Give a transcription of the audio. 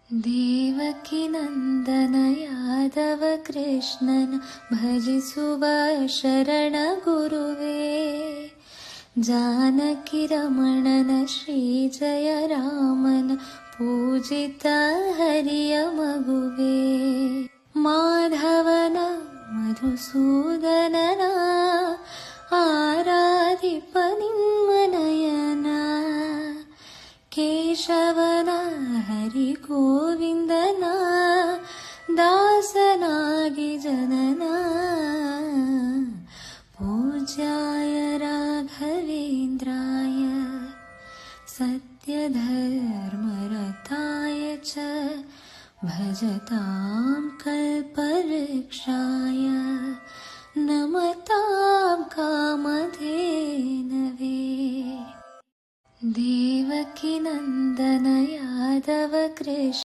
ದೇವಕಿ ನಂದನ ಯಾದವ ಕೃಷ್ಣನ ಭಜಿಸುವ ಶರಣ ಗುರುವೇ, ಜಾನಕಿ ರಮಣನ ಶ್ರೀ ಜಯ ರಾಮನ ಪೂಜಿತ ಹರಿಯ ಮಗುವೇ, ಮಾಧವನ ಮಧುಸೂದನನ ಆರಾಧಿಪ ನಿಮ್ಮ ನಯನ, ಕೇಶವನ ಹರಿ ಗೋವಿಂದನ ದಾಸನಾಗಿ ಜನನ, ಪೂಜ್ಯಾಯ ರಾಘವೇಂದ್ರಾಯ ಸತ್ಯಧರ್ಮರತಾಯ ಚ ಭಜತಾಂ ಕಲ್ಪವೃಕ್ಷಾಯ ನಮತಾಂ ಕಾಮಧೇನವೇ. ದೇವಕಿ ನಂದನ ಯಾದವ ಕೃಷ್ಣ